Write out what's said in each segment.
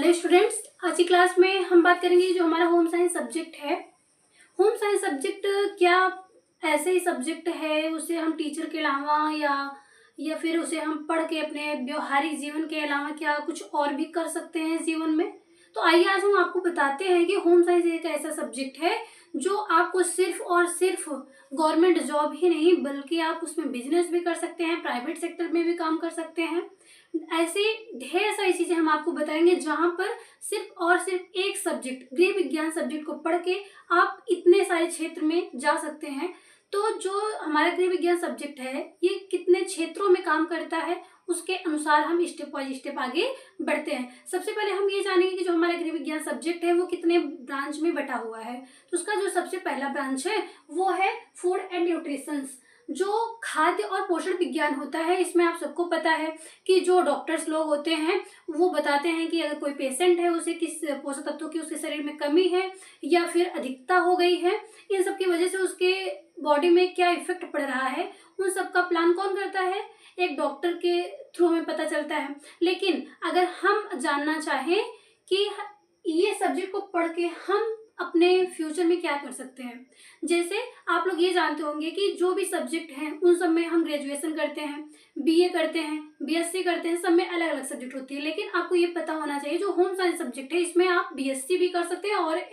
Hello students, आज की class में हम बात करेंगे जो हमारा होम साइंस सब्जेक्ट है। होम साइंस सब्जेक्ट क्या ऐसे ही सब्जेक्ट है, उसे हम टीचर के अलावा या फिर उसे हम पढ़ के अपने व्यवहारिक जीवन के अलावा क्या कुछ और भी कर सकते हैं जीवन में। तो आइए आज हम आपको बताते हैं कि होम साइंस एक ऐसा सब्जेक्ट है जो आपको सिर्फ और सिर्फ गवर्नमेंट जॉब ही नहीं बल्कि आप उसमें बिजनेस भी कर सकते हैं, प्राइवेट सेक्टर में भी काम कर सकते हैं। ऐसी ढेर सारी चीजें हम आपको बताएंगे जहां पर सिर्फ और सिर्फ एक सब्जेक्ट गृह विज्ञान सब्जेक्ट को पढ़ के आप इतने सारे क्षेत्र में जा सकते हैं। तो जो हमारा गृह विज्ञान सब्जेक्ट है ये कितने क्षेत्रों में काम करता है उसके अनुसार हम स्टेप बाय स्टेप आगे बढ़ते हैं। सबसे पहले हम ये जानेंगे कि जो हमारा गृह विज्ञान सब्जेक्ट है वो कितने ब्रांच में बटा हुआ है। तो उसका जो सबसे पहला ब्रांच है वो है फूड एंड न्यूट्रिशन, जो खाद्य और पोषण विज्ञान होता है। इसमें आप सबको पता है कि जो डॉक्टर्स लोग होते हैं वो बताते हैं कि अगर कोई पेशेंट है उसे किस पोषक तत्वों की उसके शरीर में कमी है या फिर अधिकता हो गई है, इन सब की वजह से उसके बॉडी में क्या इफेक्ट पड़ रहा है, उन सब का प्लान कौन करता है, एक डॉक्टर के थ्रू हमें पता चलता है। लेकिन अगर हम जानना चाहें कि ये सब्जेक्ट को पढ़ के हम अपने फ्यूचर में क्या कर सकते हैं, जैसे आप लोग ये जानते होंगे कि जो भी सब्जेक्ट हैं उन सब में हम ग्रेजुएशन करते हैं, बीए करते हैं, बीएससी करते हैं, सब में अलग अलग सब्जेक्ट होती है। लेकिन आपको ये पता होना चाहिए जो होम साइंस सब्जेक्ट है इसमें आप बीएससी भी कर सकते हैं और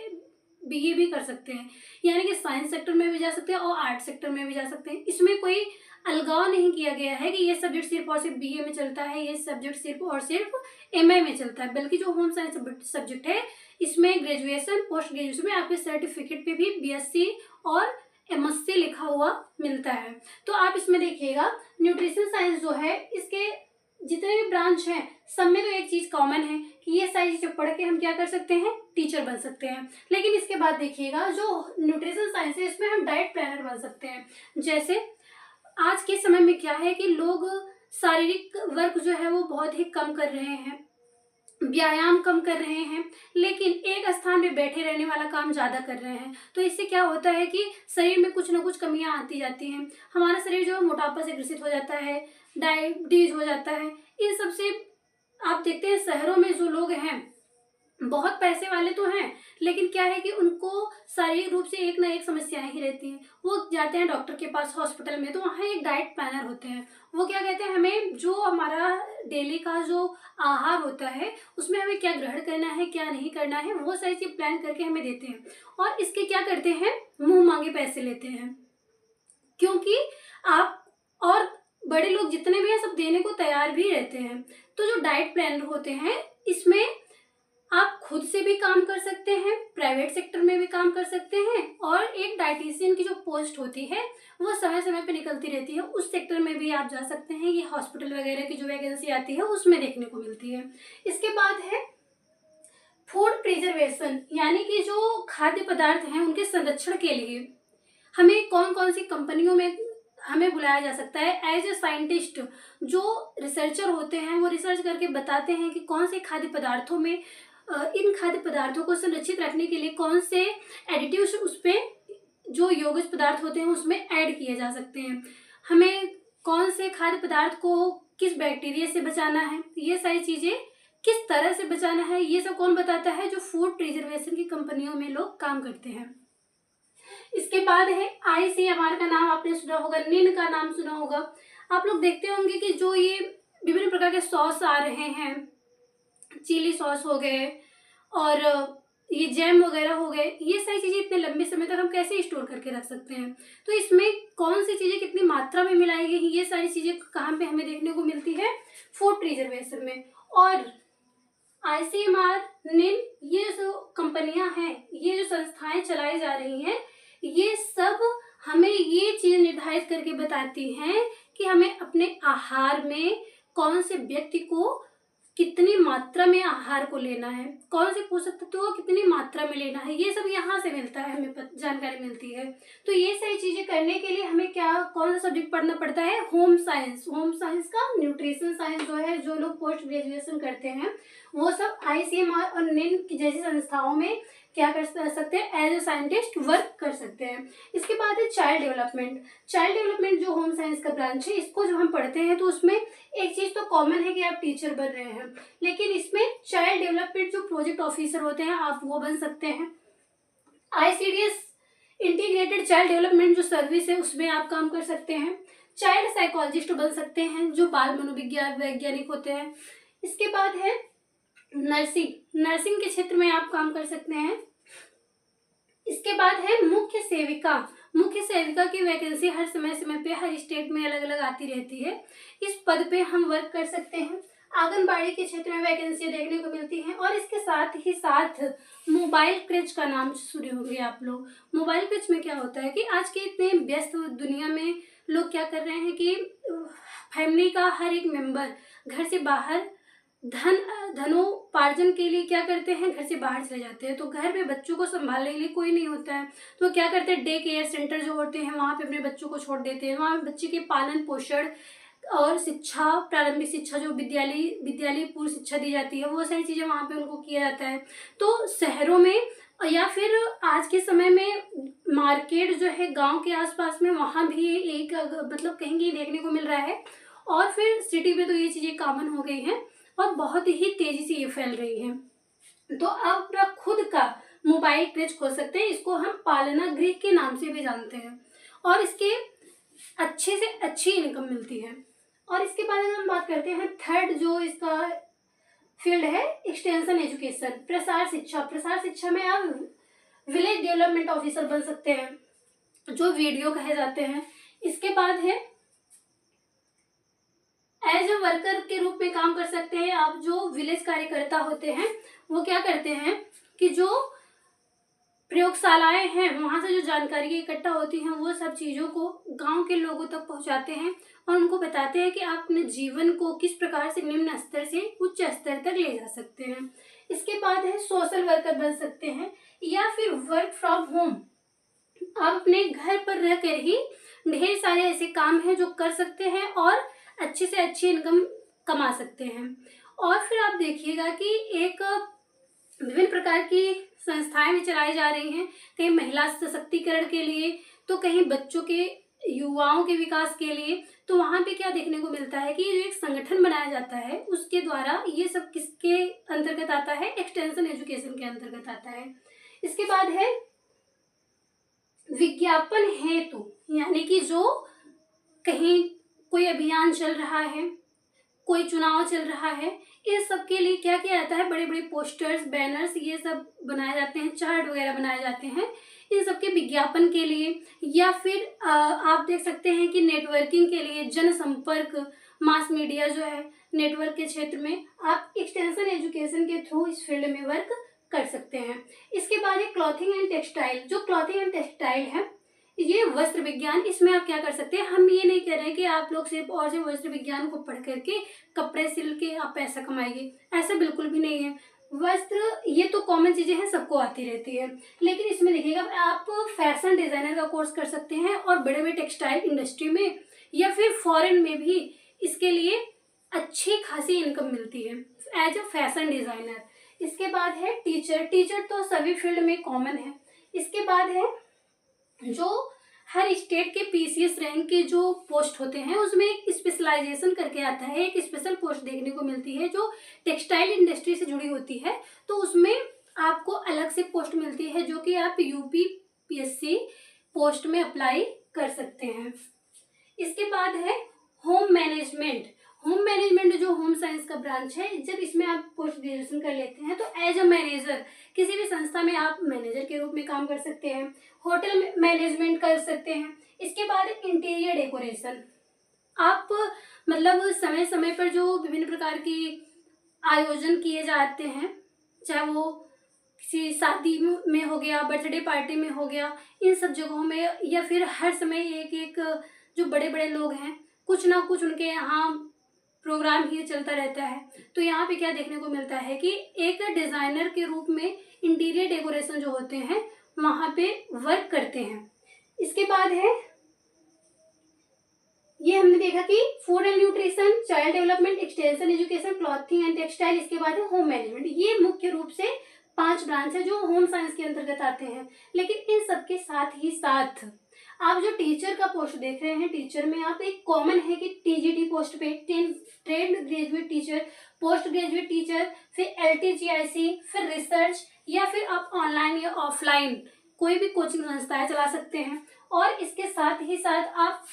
बीए भी कर सकते हैं, यानी कि साइंस सेक्टर में भी जा सकते हैं और आर्ट सेक्टर में भी जा सकते हैं। इसमें कोई अलगाव नहीं किया गया है कि ये सब्जेक्ट सिर्फ और सिर्फ बीए में चलता है, ये सब्जेक्ट सिर्फ और सिर्फ एमए में चलता है, बल्कि जो होम साइंस सब्जेक्ट है इसमें ग्रेजुएशन पोस्ट ग्रेजुएशन में आपके सर्टिफिकेट पे भी बीएससी और एमएससी लिखा हुआ मिलता है। तो आप इसमें देखिएगा न्यूट्रिशन साइंस जो है इसके जितने भी ब्रांच हैं सब में तो एक चीज कॉमन है कि ये सारी चीजें पढ़ के हम क्या कर सकते हैं, टीचर बन सकते हैं। लेकिन इसके बाद देखिएगा जो न्यूट्रिशन साइंस है इसमें हम डाइट प्लानर बन सकते हैं। जैसे आज के समय में क्या है कि लोग शारीरिक वर्क जो है वो बहुत ही कम कर रहे हैं, व्यायाम कम कर रहे हैं, लेकिन एक स्थान पे बैठे रहने वाला काम ज्यादा कर रहे हैं। तो इससे क्या होता है कि शरीर में कुछ ना कुछ कमियां आती जाती हैं, हमारा शरीर जो है मोटापा से ग्रसित हो जाता है, डायबिटीज हो जाता है। इन सब से आप देखते हैं शहरों में जो लोग हैं बहुत पैसे वाले तो हैं, लेकिन क्या है कि उनको शारीरिक रूप से एक ना एक समस्याएं ही रहती हैं। वो जाते हैं डॉक्टर के पास हॉस्पिटल में, तो वहाँ एक डाइट प्लानर होते हैं, वो क्या कहते हैं हमें जो हमारा डेली का जो आहार होता है उसमें हमें क्या ग्रहण करना है क्या नहीं करना है वो सारी चीज प्लान करके हमें देते हैं। और इसके क्या करते हैं, मुंह मांगे पैसे लेते हैं, क्योंकि आप और बड़े लोग जितने भी हैं सब देने को तैयार भी रहते हैं। तो जो डाइट प्लानर होते हैं इसमें आप खुद से भी काम कर सकते हैं, प्राइवेट सेक्टर में भी काम कर सकते हैं, और एक डाइटिशियन की जो पोस्ट होती है वो समय समय पे निकलती रहती है, उस सेक्टर में भी आप जा सकते हैं। ये हॉस्पिटल वगैरह की जो वैकेंसी आती है उसमें देखने को मिलती है। इसके बाद है फूड प्रिजर्वेशन, यानी कि जो खाद्य पदार्थ हैं उनके संरक्षण के लिए हमें कौन कौन सी कंपनियों में हमें बुलाया जा सकता है एज ए साइंटिस्ट। जो रिसर्चर होते हैं वो रिसर्च करके बताते हैं कि कौन से खाद्य पदार्थों में इन खाद्य पदार्थों को संरक्षित रखने के लिए कौन से एडिटिव्स उस पे जो यौगिक पदार्थ होते हैं उसमें ऐड किए जा सकते हैं, हमें कौन से खाद्य पदार्थ को किस बैक्टीरिया से बचाना है, ये सारी चीजें किस तरह से बचाना है, ये सब कौन बताता है, जो फूड प्रिजर्वेशन की कंपनियों में लोग काम करते हैं। इसके बाद है ICMR का नाम आपने सुना होगा, निन का नाम सुना होगा। आप लोग देखते होंगे कि जो ये विभिन्न प्रकार के सॉस आ रहे हैं, चिली सॉस हो गए और ये जैम वगैरह हो गए, ये सारी चीजें इतने लंबे समय तक हम कैसे स्टोर करके रख सकते हैं। तो इसमें कौन सी चीजें कितनी मात्रा में मिलाई गई, ये सारी चीजें कहाँ पे हमें देखने को मिलती है, फूड प्रिजर्वेशन में। और ICMR, निन, ये जो कंपनियां हैं, ये जो संस्थाएं चलाई जा रही हैं, ये सब हमें ये चीज निर्धारित करके बताती हैं कि हमें अपने आहार में कौन से व्यक्ति को कितनी मात्रा में आहार को लेना है, कौन से पोषक तत्वों को कितनी मात्रा में लेना है, ये सब यहाँ से मिलता है, हमें जानकारी मिलती है। तो ये सारी चीजें करने के लिए हमें क्या कौन सा सब्जेक्ट पढ़ना पड़ता है, होम साइंस। होम साइंस का न्यूट्रिशन साइंस जो है, जो लोग पोस्ट ग्रेजुएशन करते हैं वो सब ICMR और निन जैसी संस्थाओं में क्या कर सकते हैं, एज ए साइंटिस्ट वर्क कर सकते हैं। इसके बाद है चाइल्ड डेवलपमेंट। चाइल्ड डेवलपमेंट जो होम साइंस का ब्रांच है, इसको जब हम पढ़ते हैं तो उसमें एक चीज़ तो कॉमन है कि आप टीचर बन रहे हैं, लेकिन इसमें चाइल्ड डेवलपमेंट जो प्रोजेक्ट ऑफिसर होते हैं आप वो बन सकते हैं। ICDS इंटीग्रेटेड चाइल्ड डेवलपमेंट जो सर्विस है उसमें आप काम कर सकते हैं। चाइल्ड साइकोलॉजिस्ट बन सकते हैं जो बाल मनोविज्ञान वैज्ञानिक होते हैं। इसके बाद है नर्सिंग। नर्सिंग के क्षेत्र में आप काम कर सकते हैं। इसके बाद है मुख्य सेविका। मुख्य सेविका की वैकेंसी हर समय समय पे हर स्टेट में अलग अलग आती रहती है, इस पद पे हम वर्क कर सकते हैं। आंगनबाड़ी के क्षेत्र में वैकेंसी देखने को मिलती हैं। और इसके साथ ही साथ मोबाइल क्रेच का नाम सुने होंगे आप लोग। मोबाइल क्रेच में क्या होता है कि आज के इतने व्यस्त दुनिया में लोग क्या कर रहे हैं कि फैमिली का हर एक मेंबर घर से बाहर धनोपार्जन के लिए क्या करते हैं, घर से बाहर चले जाते हैं। तो घर में बच्चों को संभालने के लिए कोई नहीं होता है, तो क्या करते हैं, डे केयर सेंटर जो होते हैं वहाँ पे अपने बच्चों को छोड़ देते हैं। वहाँ बच्चे के पालन पोषण और शिक्षा, प्रारंभिक शिक्षा जो विद्यालय पूर्व शिक्षा दी जाती है, वो सारी चीज़ें वहाँ पे उनको किया जाता है। तो शहरों में या फिर आज के समय में मार्केट जो है गांव के आसपास में, वहाँ भी एक मतलब कहीं देखने को मिल रहा है। और फिर सिटी में तो ये चीज़ें कॉमन हो गई हैं और बहुत ही तेज़ी से ये फैल रही हैं। तो आप अपना खुद का मोबाइल क्रेच खोल सकते हैं। इसको हम पालना गृह के नाम से भी जानते हैं और इसके अच्छे से अच्छी इनकम मिलती है। और इसके बाद हम बात करते हैं थर्ड जो इसका फील्ड है, एक्सटेंशन एजुकेशन, प्रसार शिक्षा। प्रसार शिक्षा में आप विलेज डेवलपमेंट ऑफिसर बन सकते हैं, जो वीडियो कहे जाते हैं। इसके बाद है एज ए वर्कर के रूप में काम कर सकते हैं आप। जो विलेज कार्यकर्ता होते हैं वो क्या करते हैं कि जो प्रयोगशालाएं हैं वहाँ से जो जानकारी इकट्ठा होती हैं वो सब चीज़ों को गांव के लोगों तक पहुँचाते हैं और उनको बताते हैं कि आप अपने जीवन को किस प्रकार से निम्न स्तर से उच्च स्तर तक ले जा सकते हैं। इसके बाद है सोशल वर्कर बन सकते हैं या फिर वर्क फ्रॉम होम। आप अपने घर पर रहकर ही ढेर सारे ऐसे काम हैं जो कर सकते हैं और अच्छे से अच्छी इनकम कमा सकते हैं। और फिर आप देखिएगा कि एक विभिन्न प्रकार की संस्थाएं भी चलाई जा रही हैं, कहीं महिला सशक्तिकरण के लिए, तो कहीं बच्चों के युवाओं के विकास के लिए। तो वहाँ पे क्या देखने को मिलता है कि जो एक संगठन बनाया जाता है उसके द्वारा ये सब किसके अंतर्गत आता है, एक्सटेंशन एजुकेशन के अंतर्गत आता है। इसके बाद है विज्ञापन हेतु, यानी कि जो कहीं कोई अभियान चल रहा है, कोई चुनाव चल रहा है, इस सब के लिए क्या किया जाता है, बड़े बड़े पोस्टर्स, बैनर्स ये सब बनाए जाते हैं, चार्ट वगैरह बनाए जाते हैं इन सब के विज्ञापन के लिए। या फिर आप देख सकते हैं कि नेटवर्किंग के लिए, जनसंपर्क, मास मीडिया जो है नेटवर्क के क्षेत्र में आप एक्सटेंशन एजुकेशन के थ्रू इस फील्ड में वर्क कर सकते हैं। इसके बाद है क्लॉथिंग एंड टेक्सटाइल। जो क्लॉथिंग एंड टेक्सटाइल है ये वस्त्र विज्ञान, इसमें आप क्या कर सकते हैं, हम ये नहीं कह रहे हैं कि आप लोग सिर्फ और सिर्फ वस्त्र विज्ञान को पढ़ करके कपड़े सिल के आप पैसा कमाएंगे, ऐसा बिल्कुल भी नहीं है। वस्त्र ये तो कॉमन चीज़ें हैं, सबको आती रहती है, लेकिन इसमें देखिएगा आप फैशन डिज़ाइनर का कोर्स कर सकते हैं और बड़े बड़े टेक्सटाइल इंडस्ट्री में या फिर फॉरेन में भी इसके लिए अच्छी खासी इनकम मिलती है एज अ फैशन डिज़ाइनर। इसके बाद है टीचर। टीचर तो सभी फील्ड में कॉमन है। इसके बाद है जो हर स्टेट के PCS रैंक के जो पोस्ट होते हैं उसमें एक स्पेशलाइजेशन करके आता है, एक स्पेशल पोस्ट देखने को मिलती है जो टेक्सटाइल इंडस्ट्री से जुड़ी होती है। तो उसमें आपको अलग से पोस्ट मिलती है जो कि आप UPPSC पोस्ट में अप्लाई कर सकते हैं। इसके बाद है होम मैनेजमेंट। होम मैनेजमेंट जो होम साइंस का ब्रांच है, जब इसमें आप पोस्ट ग्रेजुएशन कर लेते हैं तो एज अ मैनेजर किसी भी संस्था में आप मैनेजर के रूप में काम कर सकते हैं, होटल मैनेजमेंट कर सकते हैं। इसके बाद इंटीरियर डेकोरेशन, आप मतलब समय समय पर जो विभिन्न प्रकार की आयोजन किए जाते हैं, चाहे वो किसी शादी में हो गया, बर्थडे पार्टी में हो गया, इन सब जगहों में, या फिर हर समय एक एक जो बड़े बड़े लोग हैं कुछ ना कुछ उनके यहाँ प्रोग्राम ही चलता रहता है। तो यहाँ पे क्या देखने को मिलता है कि एक डिज़ाइनर के रूप में इंटीरियर डेकोरेशन जो होते हैं वहाँ पे वर्क करते हैं। इसके बाद है ये हमने देखा कि food and nutrition, child development, extension education, clothing and textile. इसके बाद है होम मैनेजमेंट। ये मुख्य रूप से 5 5 ब्रांच है जो होम साइंस के अंतर्गत आते हैं। लेकिन इन सब के साथ ही साथ आप जो टीचर का पोस्ट देख रहे हैं, टीचर में आप एक कॉमन है कि टीजीटी पोस्ट पे trained graduate teacher, post graduate teacher, फिर एलटीजीआईसी, फिर रिसर्च, या फिर आप ऑनलाइन या ऑफलाइन कोई भी कोचिंग संस्थाएं चला सकते हैं। और इसके साथ ही साथ आप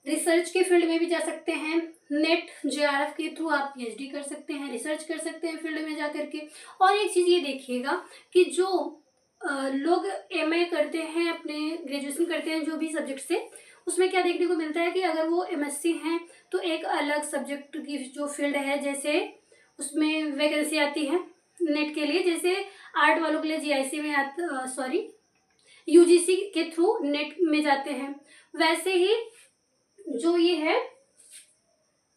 रिसर्च के फील्ड में भी जा सकते हैं। नेट जेआरएफ के थ्रू आप पीएचडी कर सकते हैं, रिसर्च कर सकते हैं फील्ड में जा करके। और एक चीज़ ये देखिएगा कि जो लोग एमए करते हैं, अपने ग्रेजुएशन करते हैं जो भी सब्जेक्ट से, उसमें क्या देखने को मिलता है कि अगर वो एमएससी हैं तो एक अलग सब्जेक्ट की जो फील्ड है, जैसे उसमें वैकेंसी आती है नेट के लिए, जैसे आर्ट वालों के लिए जीआईसी में यूजीसी के थ्रू नेट में जाते हैं। वैसे ही जो ये है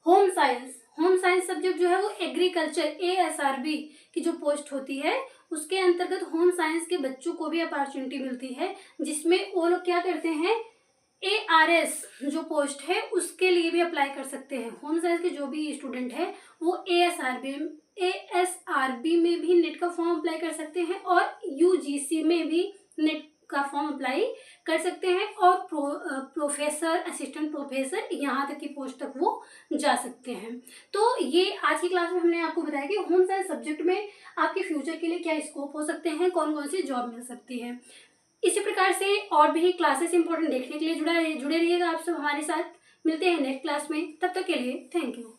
होम साइंस सब्जेक्ट जो है वो एग्रीकल्चर एएसआरबी की जो पोस्ट होती है उसके अंतर्गत होम साइंस के बच्चों को भी अपॉर्चुनिटी मिलती है, जिसमें वो लोग क्या करते हैं, एआरएस जो पोस्ट है उसके लिए भी अप्लाई कर सकते हैं। होम साइंस के जो भी स्टूडेंट है वो एएसआरबी में भी नेट का फॉर्म अप्लाई कर सकते हैं और यूजीसी में भी नेट का फॉर्म अप्लाई कर सकते हैं, और प्रोफेसर, असिस्टेंट प्रोफेसर, यहाँ तक की पोस्ट तक वो जा सकते हैं। तो ये आज की क्लास में हमने आपको बताया कि होम साइंस सब्जेक्ट में आपके फ्यूचर के लिए क्या स्कोप हो सकते हैं, कौन कौन सी जॉब मिल सकती है। इसी प्रकार से और भी क्लासेस इंपॉर्टेंट देखने के लिए जुड़े रहिएगा आप सब हमारे साथ। मिलते हैं नेक्स्ट क्लास में, तब तक के लिए थैंक यू।